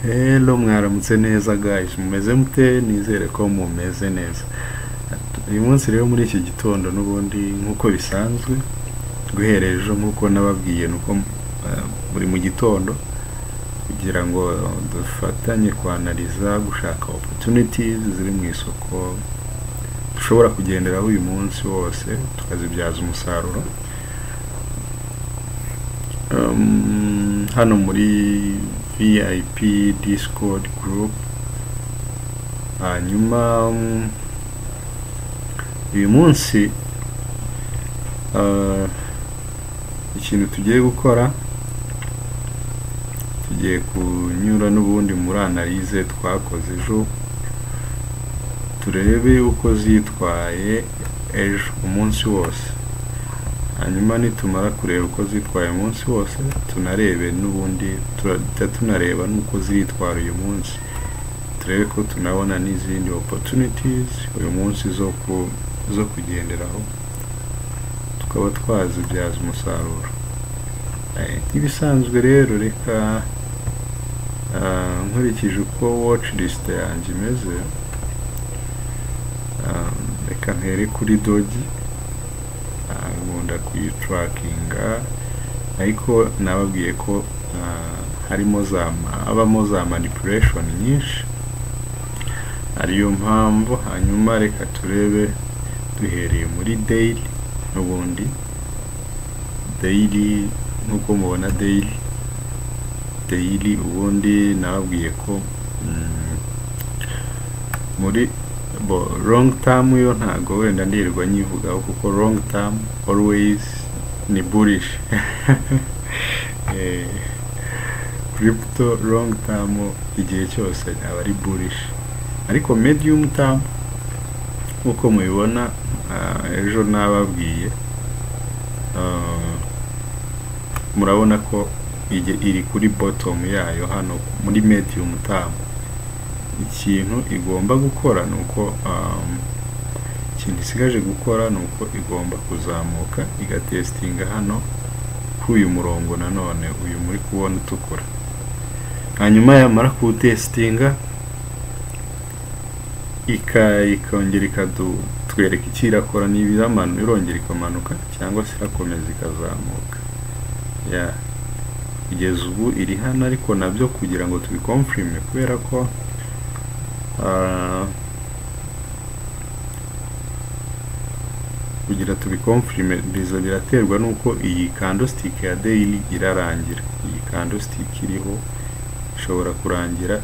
Hello mwaramutse neza guys, mumeze mute? Nizere ko mumeze neza. Uyu munsi rero muri iki gitondo n'ubundi nkuko bisanzwe guhereje nkuko nababwiye nuko buri mu gitondo kugira ngo dufatanye kwanaliza gushaka opportunities ziri mu isoko dushobora kugenderaho uyu munsi wose tukazibyaza umusaruro. Hano muri VIP Discord group. Hanyuma uyu munsi ikintu tugiye gukora, tugiye kunyura n'ubundi muri analyse twakoze ejo, turebe uko zitwaye ejo umunsi wose. Hanyuma nitumara kureba uko zitwaye umunsi wose, tunarebe n'ubundi tunareba nuko zitwara uyu munsi, turebe ko tunabona n'izindi opportunities uyu munsi zo kugenderaho tukaba twazibyaza umusaruro. Nk'ibisanzwe rero reka nkurikije uko watch list yanjye imeze, reka mpere kuri dogi. Nkunda kuyitrackinga, ariko nababwiye ko habamo za manipulation nyinshi, ariyo mpamvu. Hanyuma reka turebe duhereye muri daily. N'ubundi daily nkuko mubona daily ubundi nababwiye ko muri long term yo ntago wenda ndirirwa nyivugaho kuko long term always ni bullish. Crypto long term igihe cyose aba ari bullish, ariko medium term uko mubibona ejo nababwiye, murabona ko iri kuri bottom yayo hano muri medium term. Ikintu igomba gukora nuko ikintu isigaje gukora nuko igomba kuzamuka igatestinga hano k'uyu murongo nanone uyu muri kubona utukura. Hanyuma yamara kuwutestinga ikongera ikatwereka icyo irakora, niba irongera ikamanuka cyangwa se irakomeza ikazamuka. Kugeza ubu iri hano, ariko nabyo kugira ngo tubikonfirme, kubera ko kugira tubikonfirme biraterwa nuko iyi candlestick ya daily irarangira. Iyi candlestick iriho ishobora kurangira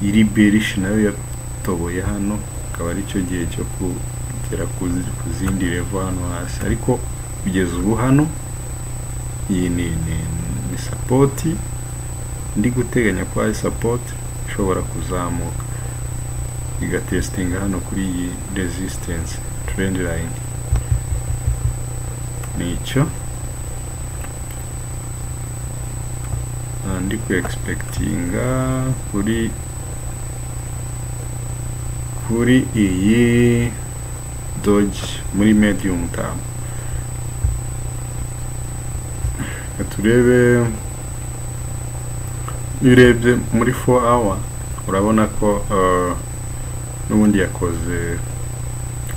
iri bearish, nayo yatoboye hano, akaba ari cyo gihe cyo kugera ku zindi level hano hasi. Ariko kugeza ubu hano iyi ni support, ndi guteganya ko ari support ishobora kuzamuka igatestinga hano kuri iyi resistance trend line. Nicyo ndi ku expectinga kuri iyi doji muri medium term. Turebe, urebye muri 4 hour urabona ko n'ubundi yakoze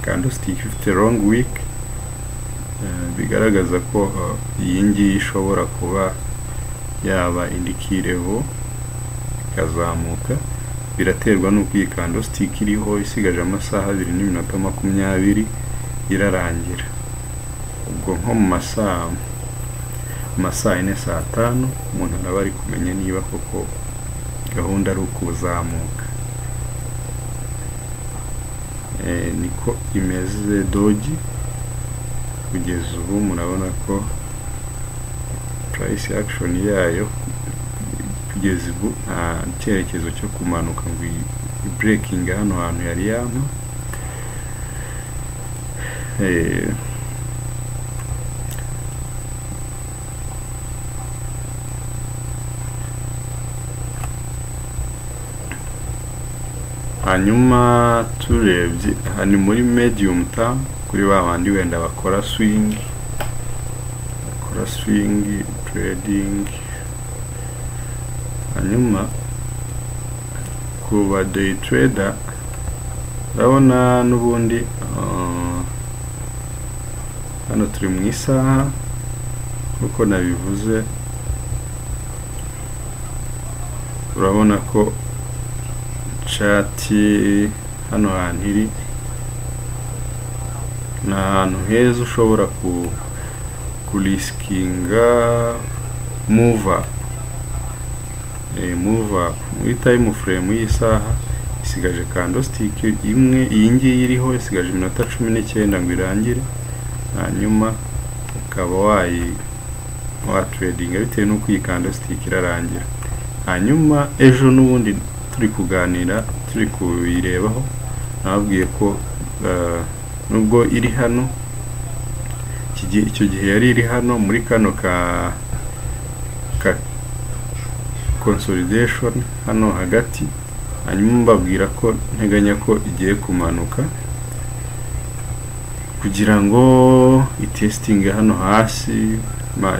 candlestick ifite long week, bigaragaza ko iyi ngiyi ishobora kuba yaba indikireho ikazamuka. Biraterwa n'uko iyi candlestick iriho isigaje amasaha 2 n'iminota 20 irarangira. Ubwo nko mu masaha 4 saa 5 umuntu araba ari kumenya niba koko gahunda ari ukuzamuka. Niko imeze doji kugeza ubu. Murabona ko price action yayo kugeza ubu nta cyerekezo cyo kumanuka ngo breaking hano hantu yari yampa. Hanyuma turebye hani muri medium term kuri babandi wenda bakora swing trading, hanyuma kuba day trader urabona n'ubundi hano turi mu isaha uko nabivuze, urabona ko chart hano hantu iri ni ahantu heza ushobora kuriskinga move up muri time frame y'isaha isigaje candlestick imwe, iyi ngiyi iriho isigaje iminota 19 ngo irangire, hanyuma ukaba wa trading bitewe n'uko iyi candlestick irarangira. Hanyuma ejo n'ubundi turi kuganira turi kuyirebaho, nababwiye ko nubwo iri hano icyo gihe yari iri hano muri kano ka consolidation hano hagati, hanyuma mbabwira ko nteganya ko igiye kumanuka kugira ngo itesting hano hasi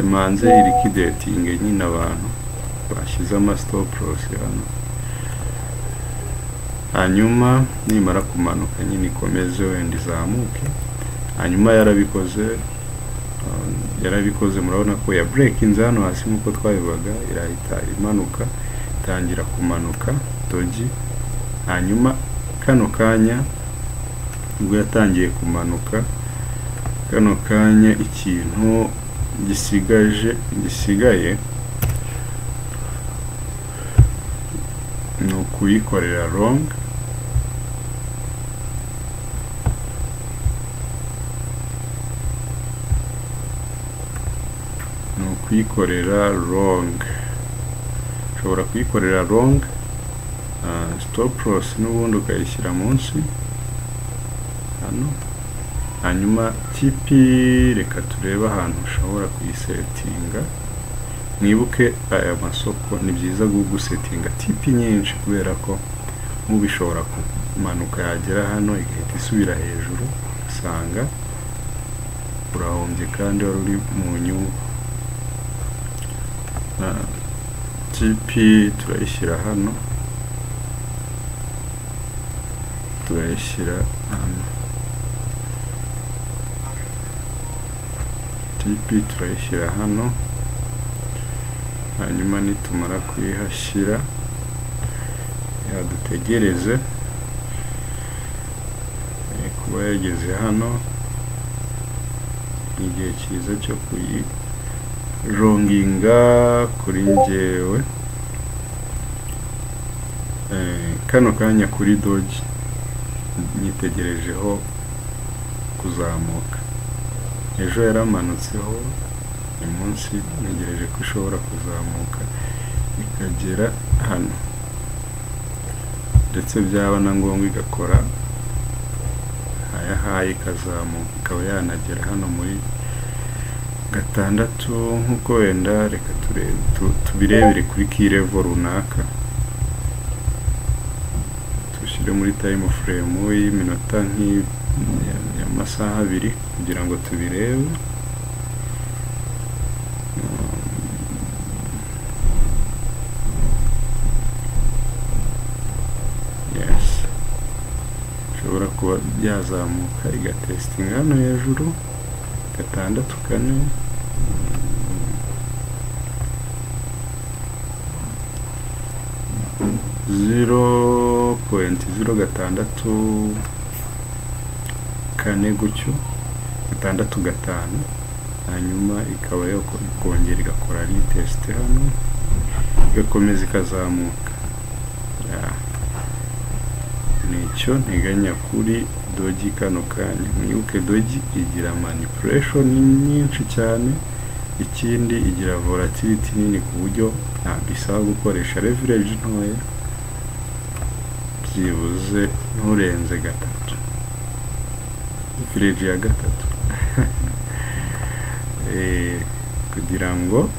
imanze liquidating nyine abantu bashize ama stop loss hano, hanyuma nimara kumanuka nyine ikomeze wenda izamuke. Hanyuma yarabikoze murabona ko ya breakinze hano hasi nkuko twabivuga, irahita imanuka itangira kumanuka doji. Hanyuma kano kanya ubwo yatangiye kumanuka, kano kanya ikintu gisigaye ni ukuyikorera long, ushobora kuyikorera long stop loss n'ubundi ukayishyira munsi hano. Hanyuma TP reka turebe ahantu ushobora kuyisetinga. Mwibuke aya masoko ni byiza gusetinga TP nyinshi kubera ko mubishobora kumanuka yagera hano igahita isubira hejuru, usanga urahombye kandi wari uri mu nyungu. TP turayishyira hano, TP turayishyira hano, hanyuma nitumara kuyihashyira yadutegereze kuba yageze hano. Igihe cyiza cyo kuyironginga kuri njyewe kano kanya kuri doji nyitegerejeho kuzamuka. Ejo yaramanutseho, uyu munsi ntegereje ko ishobora kuzamuka ikagera hano, ndetse byaba na ngombwa igakora hayi ikazamuka ikaba yanagera hano muri gatandatu nkuko wenda. Reka tubirebere kuri key level runaka, tushyire muri time frame y'iminota y'amasaha 2 kugira ngo tubirebe. Ushobora kuba byazamuka igatestinga hano hejuru 6-4 0.064 gutyo 6-5, hanyuma ikaba yo kongera igakora retest hano igakomeza ikazamuka. Nicyo nteganya kuri doji kano kanya. Mwibuke doji igira manipulation nyinshi cyane, ikindi igira volatility nini ku buryo bisaba gukoresha leverage ntoya, byibuze nturenze 3, leverage ya 3 kugira ngo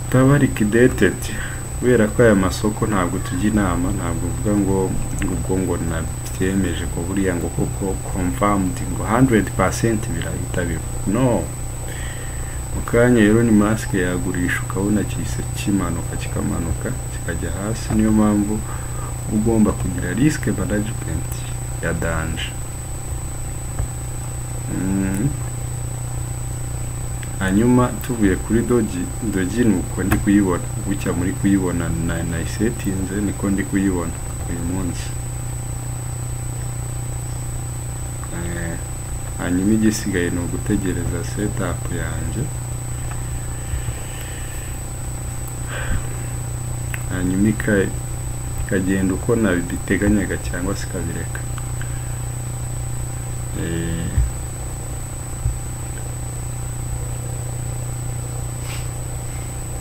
utaba liquidated. Kubera ko aya masoko ntabwo tujya inama, ntabwo uvuga ngo nabyemeje ko buriya ngo koko confirmed ngo 100% birahita biba. No, mu kanya rero ni mask yagurisha ukabona kise kimanuka kikamanuka kikajya hasi. Niyo mpamvu ugomba kugira risk management ya danger. Hanyuma tuvuye kuri doji nuko ndi kuyibona bucya muri kuyibona na settings niko ndi kuyibona uyu munsi. Hanyuma igisigaye no gutegereza setup yanje, hanyuma ikagenda uko nabiteganyaga cyangwa sikabireka.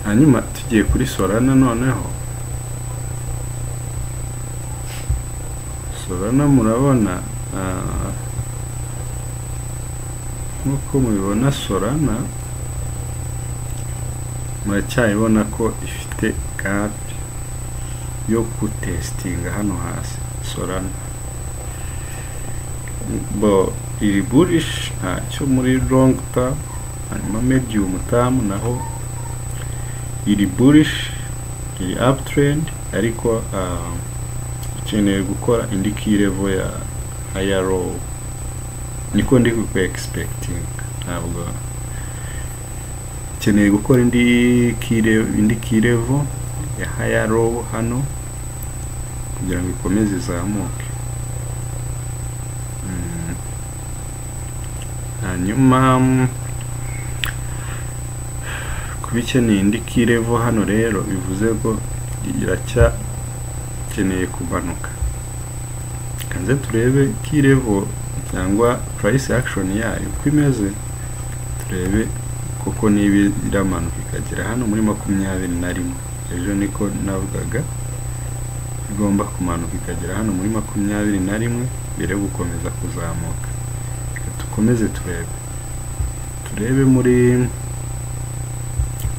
Hanyuma tugiye kuri Solana noneho. Solana murabona nkuko mubibona Solana muracyayibona ko ifite gap yo kutestinga hano hasi. Solana iri bullish ntacyo muri long term, hanyuma medium term naho iri bullish, iri uptrend, ariko ikeneye gukora indi key level ya higher low. Niko ndi ku expecting, ntabwo ikeneye gukora indi key level ya higher low hano kugira ngo ikomeze izamuke. Hanyuma kubikeneye indi key level hano rero bivuze ko iracyakeneye kumanuka. Kanze turebe key level cyangwa price action yayo uko imeze, turebe koko niba iramanuka ikagera hano muri 21. Ejo niko navugaga igomba kumanuka ikagera hano muri 21 mbere yo gukomeza kuzamuka. Tukomeze turebe muri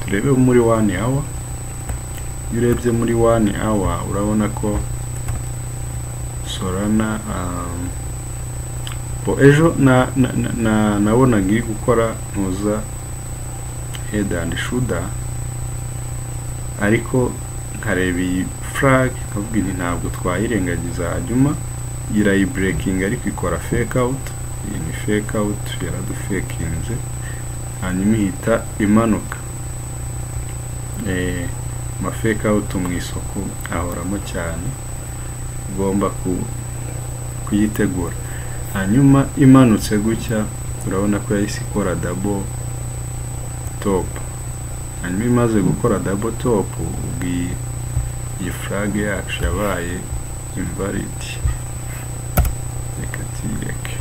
1 hour. Iyo urebye muri 1 hour urabona ko Solana ejo nabonaga iri gukora ntuza head and shoulder, ariko nkareba iyi flag kavuga nti ntabwo twayirengagiza. Hanyuma irayi breaking ariko ikora fake out. Iyi ni fake out yaradufakinze, hanyuma ihita imanuka. Ma fake out mu isoko ahoramo cyane, ugomba kuyitegura. Hanyuma imanutse gutya urabona ko yahise ikora double top. Hanyuma imaze gukora double top, iyi flag yacu yabaye invalid. Reka tireke.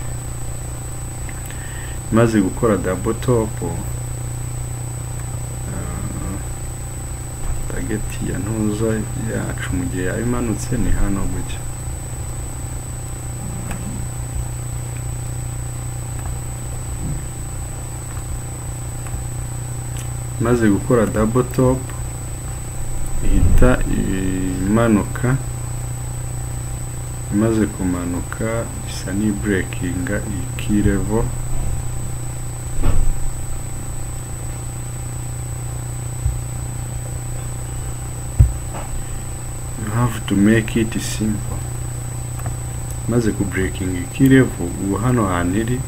Imaze gukora double top, target ya ntuza yacu mu gihe yabimanutse ni hano gutya. Maze gukora double top ihita imanuka. Imaze kumanuka isa ni breaking iyi key level. You have to make it simple. Maze ku breaking iyi key level, ubu hano haniri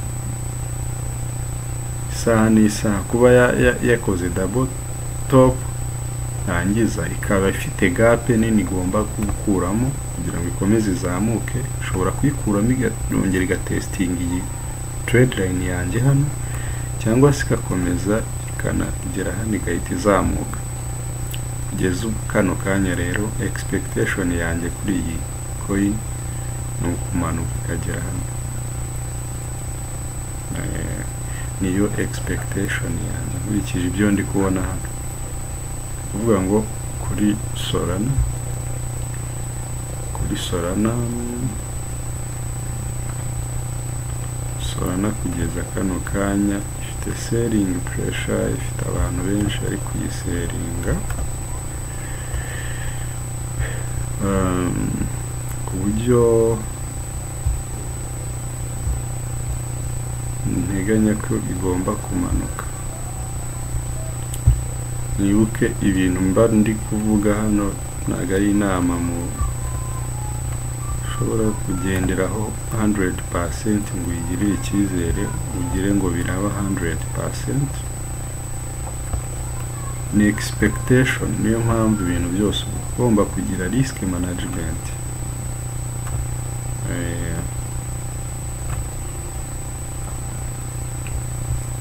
isaha n'isaha kuba yakoze double top, rangiza ikaba ifite gap nini igomba gukuramo kugira ngo ikomeze izamuke. Ushobora kuyikuramo yongera igatesting iyi trade line yanjye hano, cyangwa se ikakomeza ikanagera hano igahita izamuka. Kugeza kano kanya rero expectation yanjye kuri iyi coin ni ukumanuka ikagera hano. Niyo expectation yanjye nkurikije ibyo ndi kubona hano. Kuvuga ngo kuri Solana kugeza kano kanya ifite selling pressure, ifite abantu benshi ari kuyiseringa, ku buryo nteganya ko igomba kumanuka. nibuke ibintu mba ndi kuvuga hano ntago ari inama mu ushobora kugenderaho 100% ngo uyigirire icyizere ugire ngo biraba 100%. Ni expectation, niyo mpamvu ibintu byose ugomba kugira risk management.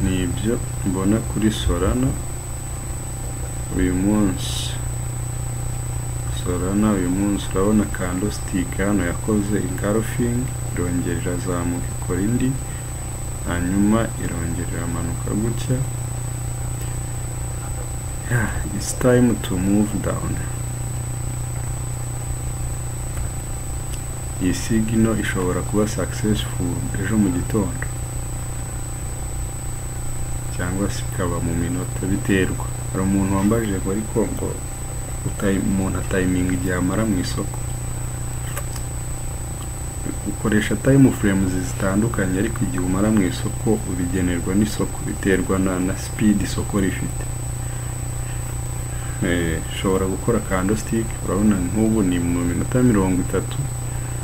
Nibyo mbona kuri Solana uyu munsi. Solana uyu munsi urabona candlestick hano yakoze engulfing, irongera irazamuka ikora indi, hanyuma irongera iramanuka gutya. It's time to move down. Iyi signal ishobora kuba successful ejo mu gitondo cyangwa se ikaba mu minota, biterwa. Hari umuntu wambajije ngo ariko ngo umuntu timing igihe amara mu isoko. Ukoresha time frames zitandukanye, ariko igihe umara mu isoko ubigenerwa n'isoko, biterwa na speed isoko rifite. Ushobora gukora candlestick, urabona nk'ubu ni mu minota 30,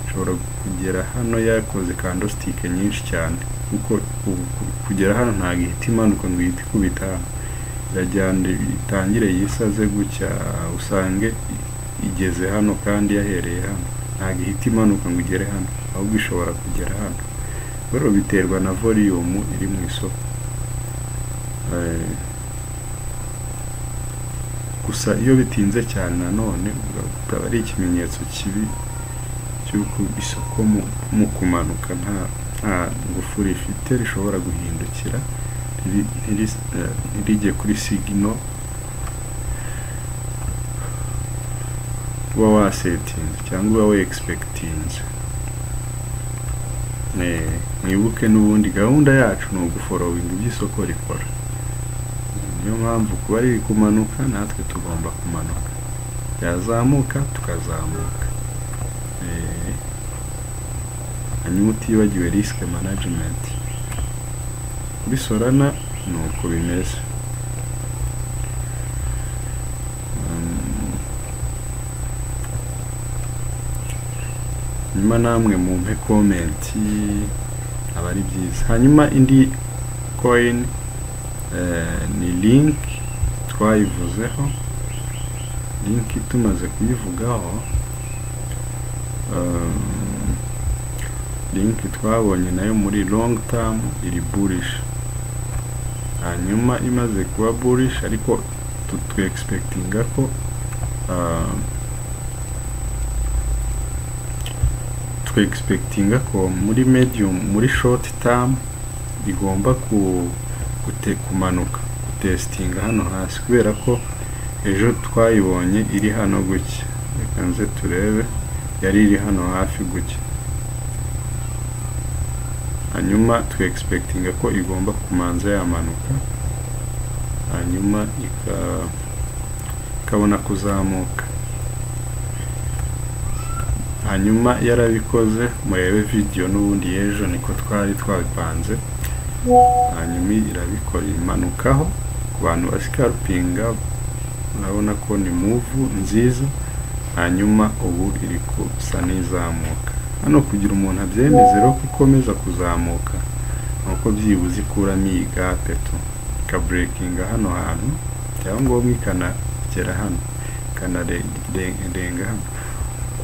ushobora kugera hano yakoze candlestick nyinshi cyane, kuko kugera hano ntabwo ihita imanuka ngo ihite ikubita, irajyana itangire yisaze gutya usange igeze hano kandi yahereye hano. Ntabwo ihita imanuka ngo igere hano, ahubwo ishobora kugera hano. Rero biterwa na volume iri mu isoko. Gusa iyo bitinze cyane nanone ukaba ari ikimenyetso kibi cy'uko isoko mu kumanuka nta ngufu rifite, rishobora guhindukira ntirijye kuri signal uba wasetinze cyangwa uba we-expectinze. Mwibuke n'ubundi gahunda yacu ni uguforowinga ibyo isoko rikora. Niyo mpamvu kuba riri kumanuka natwe tugomba kumanuka, yazamuka tukazamuka. Hanyuma utibagiwe risk management. Kuri Solana ni uko bimeze. Nyuma namwe mumpe comment aba ari byiza. Hanyuma indi coin ni link twayivuzeho. Link tumaze kuyivugaho, link twabonye nayo muri long term iri bullish. Hanyuma imaze kuba bullish, ariko expectinga ko expectinga ko muri medium, muri short term igomba kumanuka, testinga hano hasi, kubera ko ejo twayibonye iri hano gutya. Reka nze turebe, yari iri hano hafi gutya. Hanyuma expectinga ko igomba kumanza yamanuka, hanyuma ikabona kuzamuka. Hanyuma yarabikoze, murebe video n'ubundi yejo niko twari twabipanze. Hanyuma irabikora imanukaho. Ku bantu bascalpinga urabona ko ni move nziza. Hanyuma ubu iri kusa n'izamuka. Hano kugira umuntu abyemeze rero ko ikomeza kuzamuka, nuko byibuze ikuramo iyi gap ka breaking hano hantu, cyangwa ngombwa ikanagera hano, ikanarenga hano.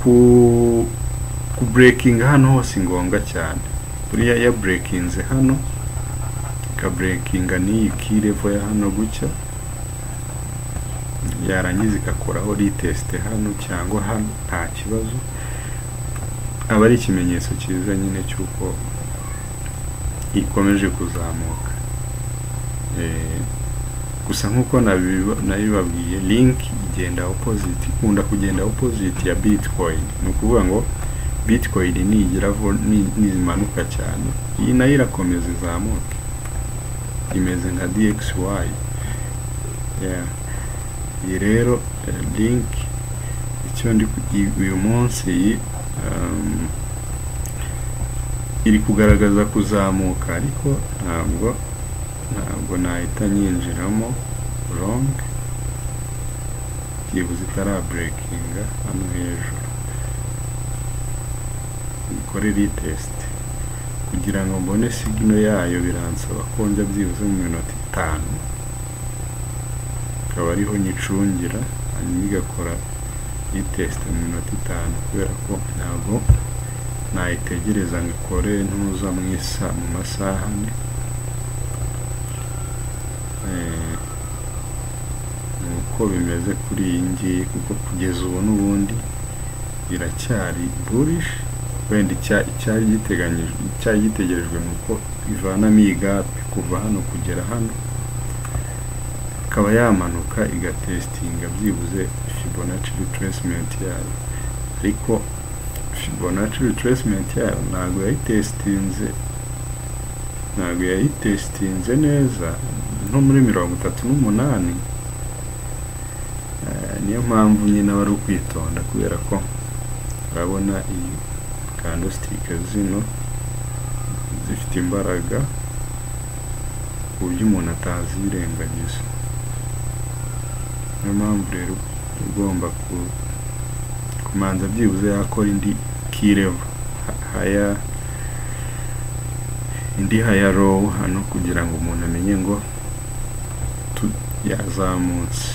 Ku breaking hano hose ngombwa cyane. Buriya ya breakinze hano, ka breakinga ni key level ya hano gutya, yarangiza ikakoraho retest hano cyangwa hano, nta kibazo. Aba ari ikimenyetso cyiza nyine cy'uko ikomeje kuzamuka. Gusa nk'uko nabibabwiye, link igenda opposite, ikunda kugenda opposite ya Bitcoin. Ni ukuvuga ngo Bitcoin nizimanuka cyane, iyi nayo irakomeza izamuke, imeze nka DXY. Iyi rero link icyo ndi uyu munsi iri kugaragaza kuzamuka, ariko ntabwo nahita nyinjiramo long. byibuze itara breakinga hano hejuru ikore retest kugira ngo mbone signal yayo biransaba ko njya byibuze mu minota 5 akaba ariho nyicungira hanyuma igakora retest mu minota 5 kubera ko ntabwo nayitegereza ngo ikore ntuza mu masaha ane. Nuko bimeze kuri iyi ngiyi kuko kugeza ubu n'ubundi iracyari bullish. Wenda icyari gitegerejwe nuko ivanamo iyi gap kuva hano kugera hano ikaba yamanuka igatestinga byibuze Fibonacci retracement yayo, ariko Fibonacci retracement yayo ntabwo yayitestinze neza nko muri 38. Niyo mpamvu nyine bari ukwitonda kubera ko urabona iyi candlestick zino zifite imbaraga ku buryo umuntu atazirengagiza. Niyo mpamvu rero ugomba kumanza byibuze yakora indi key level indi higher low hano kugira ngo umuntu amenye ngo yazamutse,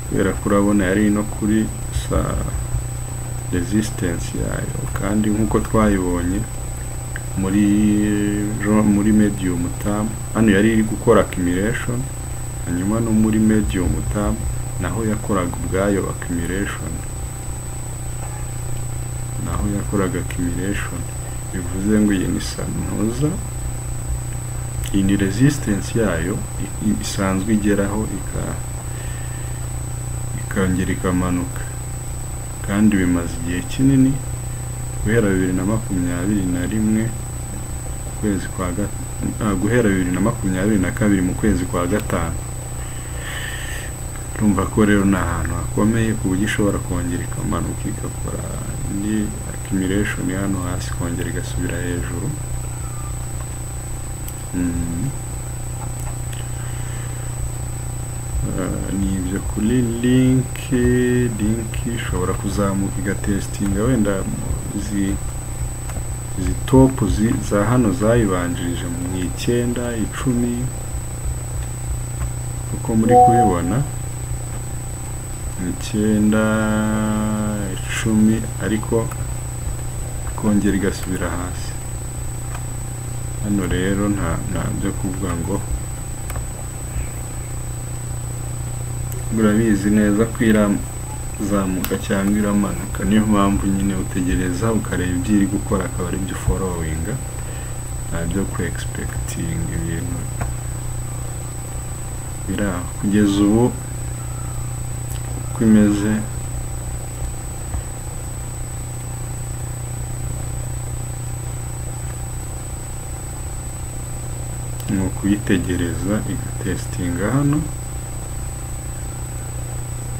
kubera ko urabona yari no kuri resistance yayo, kandi nkuko twayibonye muri medium term hano yari iri gukora accumulation, hanyuma no muri medium term naho yakoraga ubwayo accumulation, bivuze ngo iyi ni sanoza, iyi ni resistance yayo isanzwe igeraho ikongera ikamanuka, kandi bimaze igihe kinini guhera 2021 kwezi kwa guhera 2022 mu kwezi kwa gatanu. Urumva ko rero ni ahantu hakomeye ku buryo ishobora kongera ikamanuka igakora indi accumulation hano hasi kongera igasubira hejuru. Ni ibyo kuri link ishobora kuzamuka igatestinga wenda izi top za hano zayibanjirije mu 9, 10 uko muri kubibona 9, 10 ariko kongera igasubira hasi. Hano rero nta byo kuvuga ngo urabizi neza ko irazamuka cyangwa iramanuka, niyo mpamvu nyine utegereza ukareba ibyo iri gukora akaba ari byo followinga, nta byo expecting ibintu biraho. Kugeza ubu uko imeze ni ukuyitegereza igatestinga hano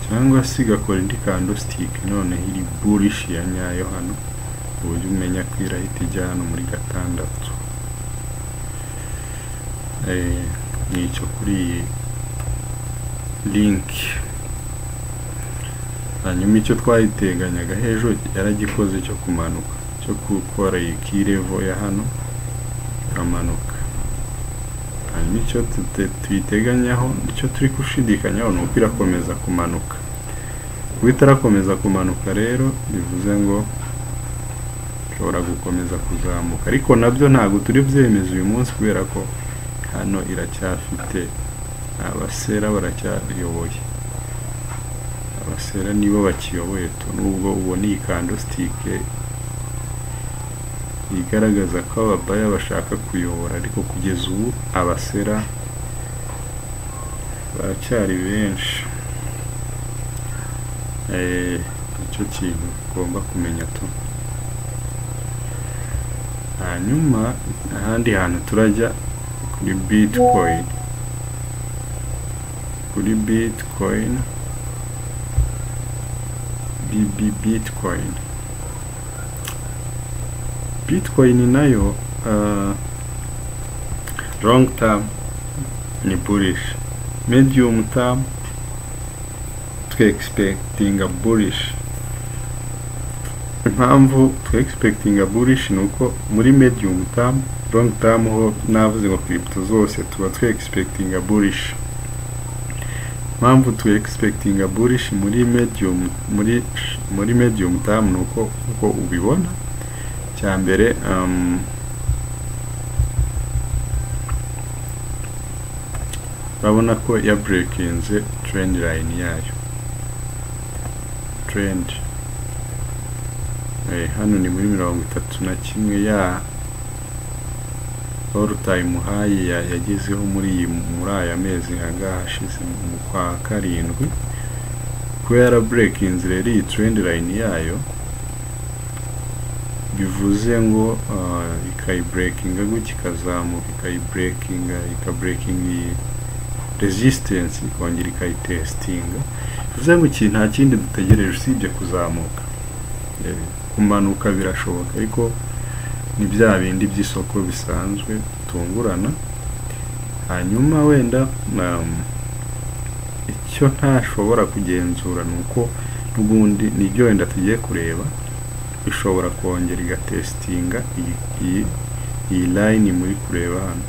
cyangwa se igakora indi candlestick noneho iri bullish ya nyayo hano uburyo umenya ko irahita ijya hano muri 6. Nicyo kuri link. Hanyuma icyo twayiteganyaga hejuru yaragikoze cyo kumanuka, cyo gukora iyi key level ya hano ikamanuka. Hanyuma icyo tuyiteganyaho, icyo turi kushidikanyaho ni uko irakomeza kumanuka. Kuba itarakomeza kumanuka rero bivuze ngo ishobora gukomeza kuzamuka, ariko nabyo ntabwo turi byemeza uyu munsi kubera ko hano iracyafite abasera baracyayoboye. Abasera nibo bakiyoboye nubwo ubona iyi candlestick igaragaza ko ababaya bashaka kuyobora, ariko kugeza ubu abasera baracyari benshi. Icyo kintu ugomba kumenya tu. Hanyuma ahandi hantu turajya kuri Bitcoin. Bitcoin nayo long term ni bullish, medium term twe expecting a bullish. Impamvu twe expecting a bullish nuko muri medium term, long term ho navuze ngo crypto zose tuba twe expecting a bullish. Impamvu twe expecting a bullish muri medium term nuko ubibona cyambere babona ko ya breakinze trend line yayo. Trend hano ni muri 31 ya all time high yagezeho muri aya mezi angahe hashize mu kwa karindwi. Kubera breakinze rero iyi trend line yayo bivuze ngo ikayibreakinga gutya ikazamuka, ikabreakinga resistance ikongera ikayitestinga. Bivuze ngo iki nta kindi dutegereje usibye kuzamuka. Kumanuka birashoboka ariko ni bya bindi by'isoko bisanzwe tungurana. Hanyuma wenda icyo ntashobora kugenzura nuko n'ubundi nibyo wenda tugiye kureba, ishobora kongera igatestinga iyi line muri kureba hano,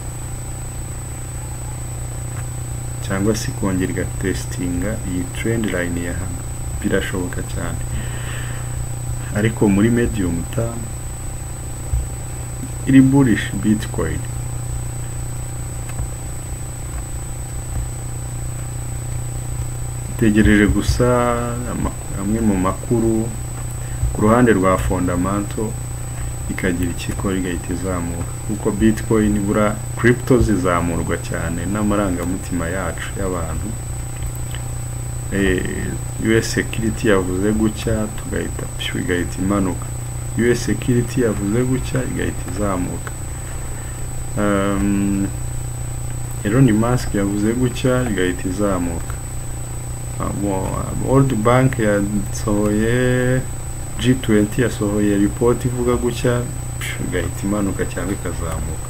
cyangwa se kongera igatestinga iyi trend line ya hano. Birashoboka cyane, ariko muri medium term iri bullish Bitcoin. Tegereje gusa amwe mu makuru ku ruhande rwa fundamental ikagira ikikora igahita izamuka, kuko Bitcoin bura crypto zizamurwa cyane n'amarangamutima yacu y'abantu. US security yavuze gutya tugahita igahita imanuka, US security yavuze gutya igahita izamuka. Elon Musk yavuze gutya igahita izamuka. World Bank yasohoye, G20 yasohoye report ivuga gutya igahita imanuka cyangwa ikazamuka.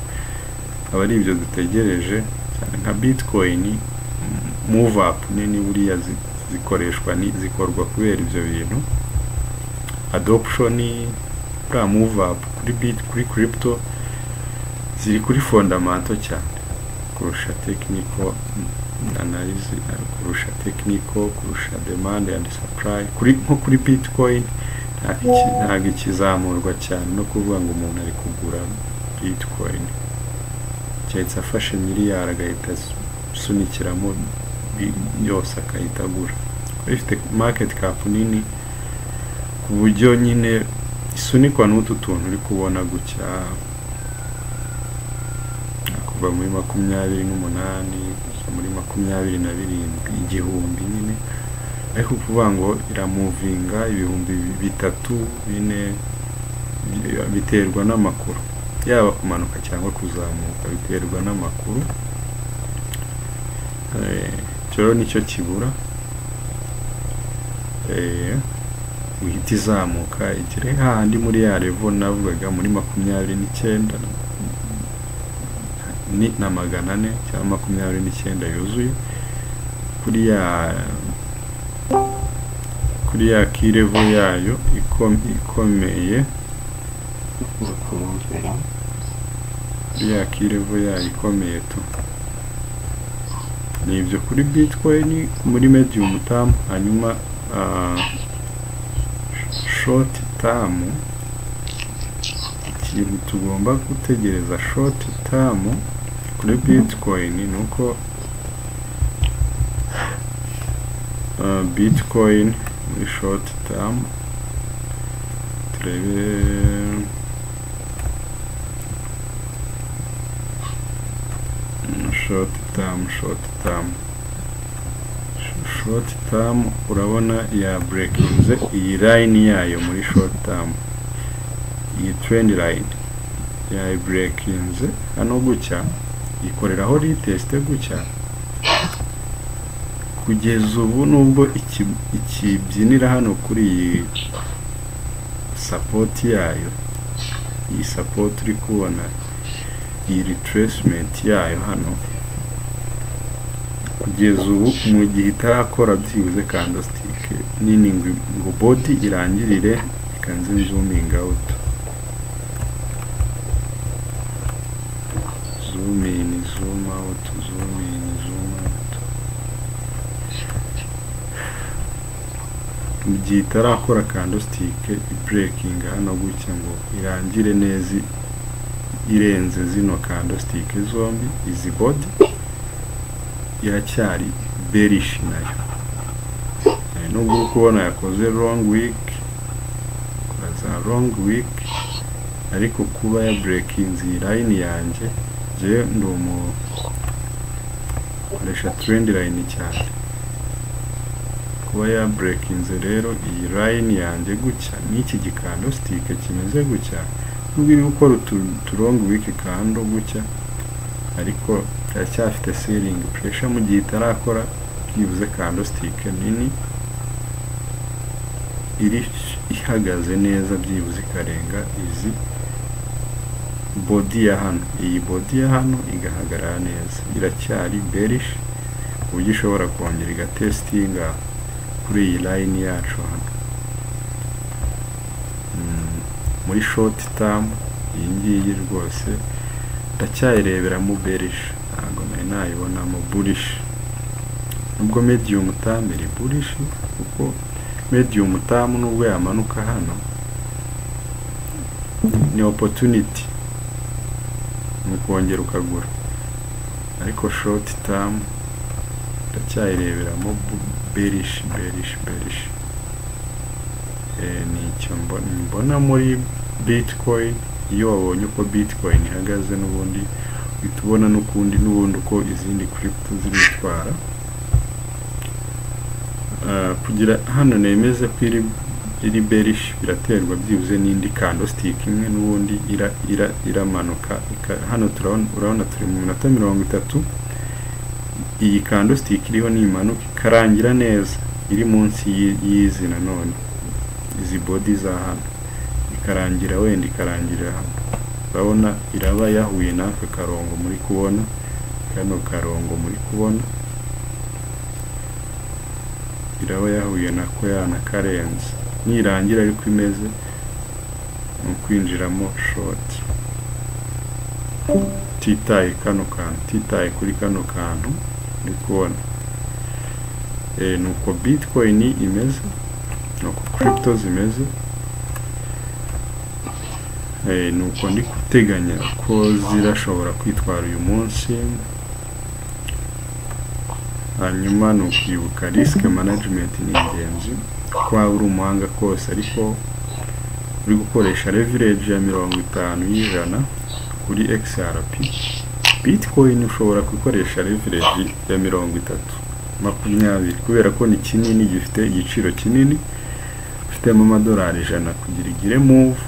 Aba ari ibyo dutegereje cyane. Nka Bitcoin move up nini buriya zikoreshwa zikorwa kubera ibyo bintu. Adoption pra move up kuri crypto ziri kuri fundamental cyane kurusha technical analysis, kurusha technical, kurusha demand and supply. Kuri Bitcoin ntabwo ikizamurwa cyane no kuvuga ngo umuntu ari kugura Bitcoin cyetse afashe miliyari agahita sunikiramo yose akahita agura. Ifite market cap nini ku buryo nyine isunikwa n'utu tuntu uri kubona gutya kuva muri 28 muri 27 igihumbi nyine, ariko kuvuga ngo iramovinga ibihumbi 3 bine biterwa n'amakuru, yaba kumanuka cyangwa kuzamuka biterwa n'amakuru. Cyo nicyo kibura uhita izamuka igire handi muri ya level navugaga muri 29 ni na 400 cyangwa 29 yuzuye kuri ya key level yayo ikomeye. Ya key level yayo ikomeye tu ni ibyo kuri Bitcoin muri medium term. Hanyuma short term, ikintu tugomba gutegereza short term kuri Bitcoin nuko Bitcoin muri short term turebe short term urabona ya breakinze iyi line yayo muri short term, iyi trend line ya breakinze hano gutya ikoreraho retest gutya kugeza ubu. Nubwo ikibyinira hano kuri iyi support yayo, iyi support uri kubona iyi retracement yayo hano kugeza ubu mu gihe itarakora byibuze candlestick nini ngo body irangirire ikanze zooming out, zoom in, zoom out, zoom in, zoom out. Mu gihe itarakora candlestick breaking hano gutya ngo irangire neza irenze zino candlestick zombi, izi body iracyari bearish nayo. Nubwo kubona yakoze long week, za long week, ariko kuba ya breaking line yanjye je ndomo koresha trend line cyane. Kuba ya breaking rero iyi line yanjye gutya n'iki gicandlestick kimeze gutya, nubwo iri gukora long week kando gutya, ariko cyafite selling pressure mu gihe itarakora byibuze candlestick nini iri ihagaze neza byibuze ikarenga izi body ya hano. Iyi body ya hano igahagarara neza, iracyari bearish uburyo ishobora kongera igatestinga kuri iyi line yacu hano. Muri short term iyi ngiyi rwose ndacyayirebera mu bearish, ntabwo nayibona mu bullish. Nubwo medium term iri bullish, kuko medium term nubwo yamanuka hano ni opportunity mu kongera ukagura, ariko short term ndacyayirebera mu bearish. Ni icyo mbona muri Bitcoin. Iyo wabonye uko Bitcoin ihagaze n'ubundi bitubona n'ukundi uko izindi crypto zibitwara. Kugira hano nemeze ko iri bearish biraterwa byibuze n'indi candlestick imwe n'ubundi iramanuka. Hano urabona turi mu minota 30, iyi candlestick iriho nimanuka ikarangira neza iri munsi y'izi nanone izi body za hano, ikarangira wenda ikarangirira hano. Urabona iraba yahuye n'aka karongo muri kubona, kano karongo muri kubona iraba yahuye nako yanakarenze. Nirangira ariko imeze mu kwinjiramo short, titaye kano kantu, titaye kuri kano kantu muri kubona. Nuko Bitcoin imeze, nuko crypto zimeze. Nuko ndi guteganya ko zirashobora kwitwara uyu munsi. Hanyuma ni ukwibuka risk management ni ingenzi, ko waba uri umuhanga kose ariko uri gukoresha leverage ya 50% kuri XRP. Bitcoin ushobora gukoresha leverage ya 30-20 kubera ko ni kinini, gifite igiciro kinini, ufitemo amadolari 100 kugira igire move,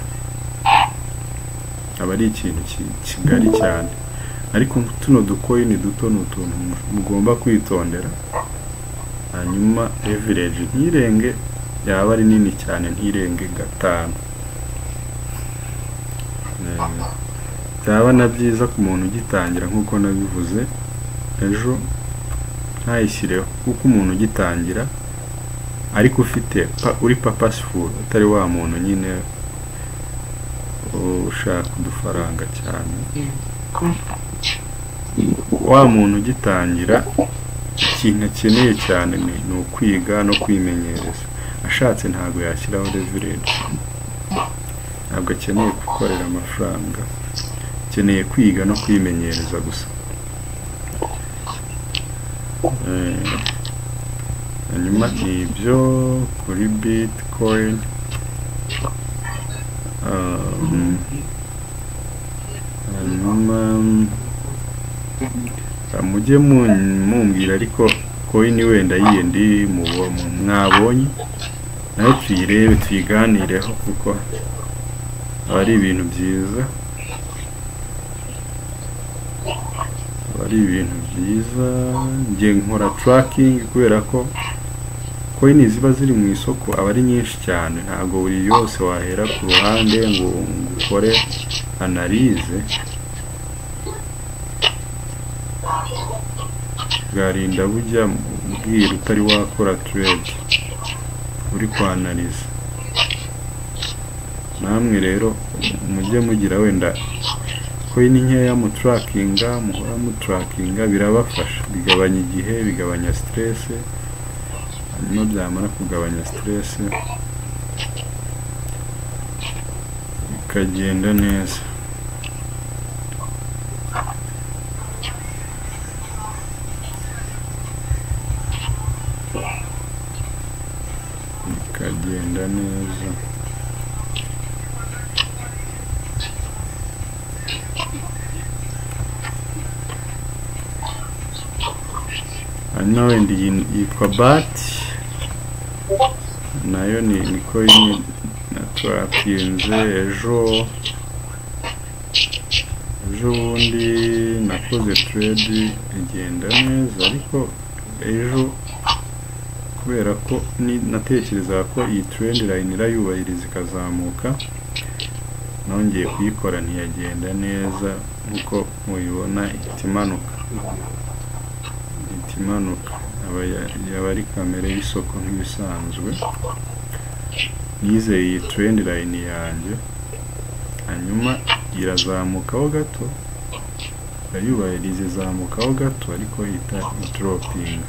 aba ari ikintu kigari cyane. Ariko tuno ducoin duto n'utuntu mugomba kwitondera. Hanyuma leverage ntirenge, yaba ari nini cyane ntirenge 5. Byaba na byiza ku muntu ugitangira nkuko nabivuze ejo ntayishyireho, kuko umuntu ugitangira ariko ufite uri purposeful, atari wa muntu nyine ushaka udufaranga cyane. Wa muntu ugitangira ikintu akeneye cyane ni ukwiga no kwimenyereza. Ashatse ntabwo yashyiraho leverage, ntabwo akeneye gukorera amafaranga, akeneye kwiga no kwimenyereza gusa. Hanyuma ibyo kuri Bitcoin. Hanyuma mujye mumbwira ariko coin wenda yindi mwabonye nayo tuyirebe tuyiganireho, kuko ari ibintu byiza, ari ibintu byiza. Ngiye nkora tracking kubera ko coin ziba ziri mu isoko aba ari nyinshi cyane, ntabwo buri yose wahera ku ruhande ngo ukore analyse. bwarinda bujya bwira utari wakora trade uri kwanaliza. Namwe rero mujye mugira wenda coin nkeya mu trackinga, muhora mu trackinga, birabafasha, bigabanya igihe, bigabanya stress, hanyuma byamara kugabanya stress bikagenda neza. Bikagenda neza. Hano wenda yitwa BAT, nayo ni coin natwakinze ejo bundi nakoze trade igenda neza, ariko ejo kubera ko natekereza ko iyi trend line irayubahiriza ikazamuka, nongeye kuyikora ntiyagenda neza nkuko mubibona, itimanuka aba ari kamere y'isoko nk'ibisanzwe. Nizeye iyi trend line yanjye, hanyuma irazamukaho gato, irayubahiriza izamukaho gato, ariko ihita dropping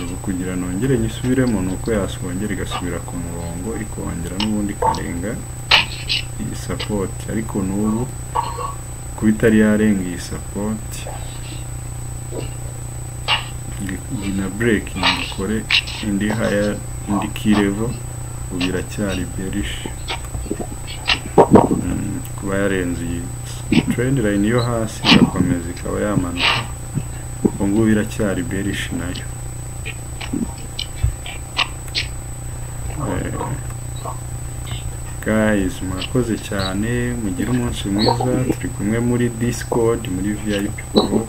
ubu kugira nongere nyisubiremo nuko yasongera igasubira ku murongo, ikongera n'ubundi ikarenga iyi support, ariko n'ubu kuba itari yarenga iyi support na breaking ikore indi higher, indi key level, ubu iracyari bearish. Kuba yarenze iyi trend line yo hasi igakomeza ikaba yamanuka, ubu ngubu iracyari bearish nayo. Guys, murakoze cyane, mugire umunsi mwiza. Turi kumwe muri Discord, muri VIP group.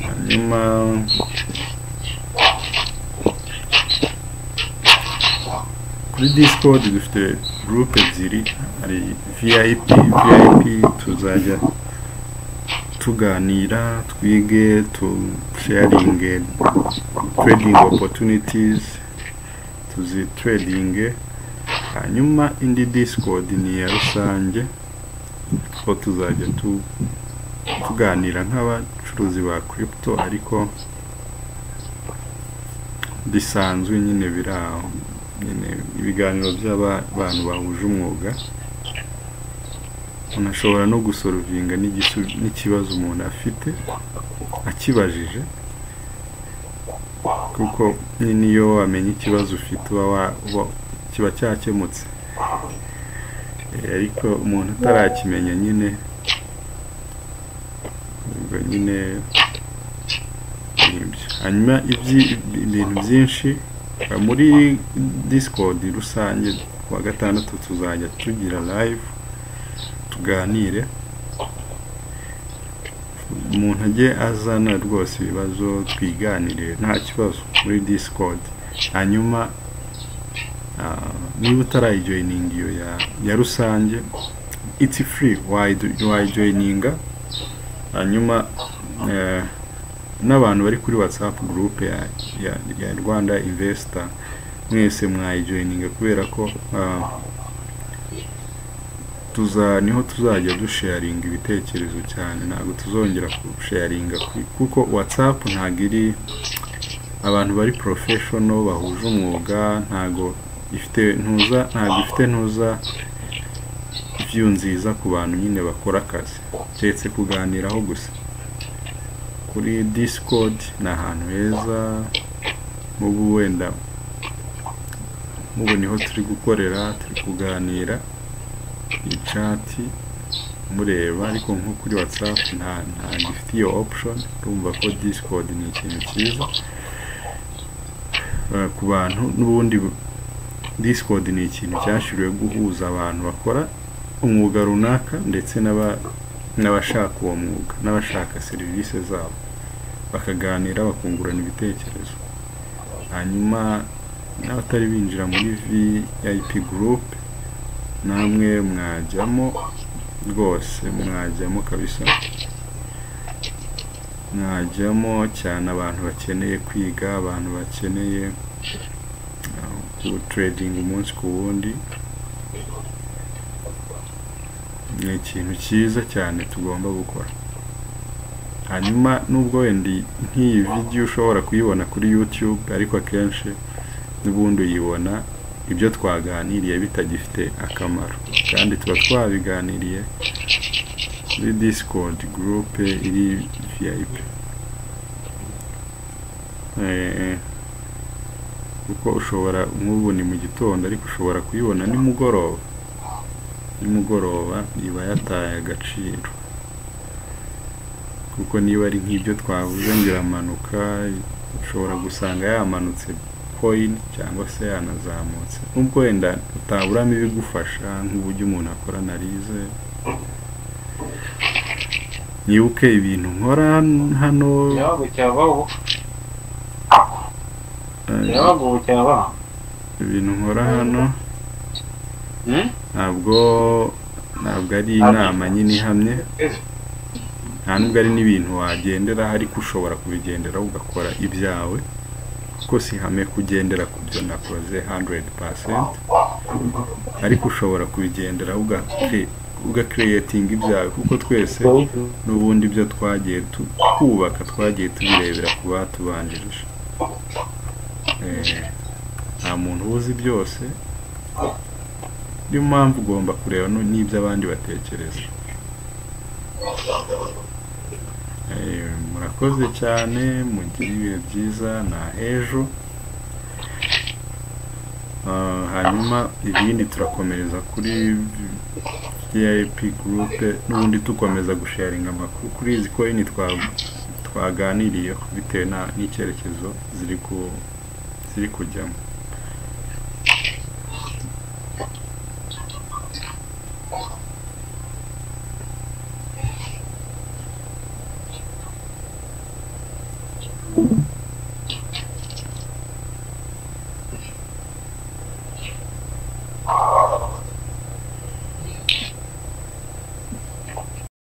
Hanyuma kuri Discord dufite group ebyiri, hari VIP tuzajya tuganira, twige, sharing trading opportunities, tuzi trading. Hanyuma indi Discord ni ya rusange, ko tuzajya tuganira nk'abacuruzi ba crypto, ariko bisanzwe nyine biraho, nyine ibiganiro by'abantu bahuje umwuga. Unashobora no gusorovinga n'ikibazo umuntu afite akibajije, kuko niyo wamenye ikibazo ufite kiba cyakemutse, ariko umuntu atarakimenya nyine hanyuma ibintu byinshi muri Discord rusange. Kuwa gatandatu tuzajya tugira live tuganire, umuntu ajye azana rwose ibibazo twiganire nta kibazo muri Discord. Hanyuma niba utarayijoininga iyo ya rusange, it's free, wayijoininga. Hanyuma n'abantu bari kuri WhatsApp group ya Rwanda Investor, mwese mwayijoininga, kubera ko niho tuzajya dusharinga ibitekerezo cyane, ntabwo tuzongera kusharinga kuko WhatsApp ntabwo iri abantu bari professional bahuje umwuga, ntabwo ifite ntuza view nziza ku bantu nyine bakora akazi, ndetse kuganiraho gusa. Kuri Discord ni ahantu heza, mubu wenda niho turi gukorera, turi kuganira ichat mureba, ariko nko kuri WhatsApp nta gifite iyo option. Urumva ko Discord ni ikintu cyiza ku bantu, n'ubundi Discord ni ikintu cyashiriwe guhuza abantu bakora umwuga runaka, ndetse n'abashaka uwo mwuga, n'abashaka serivisi zabo, bakaganira bakungurana ibitekerezo. Hanyuma n'abatari binjira muri VIP group, namwe mwajyamo rwose, mwajyamo kabisa, mwajyamo cyane abantu bakeneye kwiga, abantu bakeneye ku trading umunsi ku wundi. Ni ikintu cyiza cyane tugomba gukora. Hanyuma nubwo wenda nk'iyi video ushobora kuyibona kuri YouTube, ariko akenshi n'ubundi uyibona ibyo twaganiriye bitagifite akamaro, kandi tuba twabiganiriye muri Discord group iri VIP. Kuko ushobora nk'ubu ni mu gitondo, ariko ushobora kuyibona nimugoroba iba yataye agaciro, kuko niba ari nk'ibyo twavuze ngiramanuka, ushobora gusanga yamanutse coin cyangwa se yanazamutse, nubwo wenda utaburamo ibigufasha nk'uburyo umuntu akora analize. Nibuke ibintu nkora hano ibintu nkora hano ntabwo ari inama nyine ihamye, nta nubwo ari n'ibintu wagendera, ariko ushobora kubigendera ugakora ibyawe, kuko si hame kugendera ku byo nakoze 100%, ariko ushobora kubigendera ugacreating ibyawe, kuko twese n'ubundi byo twagiye kubaka twagiye tubirebera ku batubanjirije. Nta muntu uzi byose, niyo mpamvu ugomba kureba n'ibyo abandi batekereza. Murakoze cyane, mugire ibihe byiza, na ejo. Hanyuma ibindi turakomereza kuri VIP group, n'ubundi tukomeza gusharinga amakuru kuri izi coin twaganiriyeho bitewe n'icyerekezo ziri kujyamo.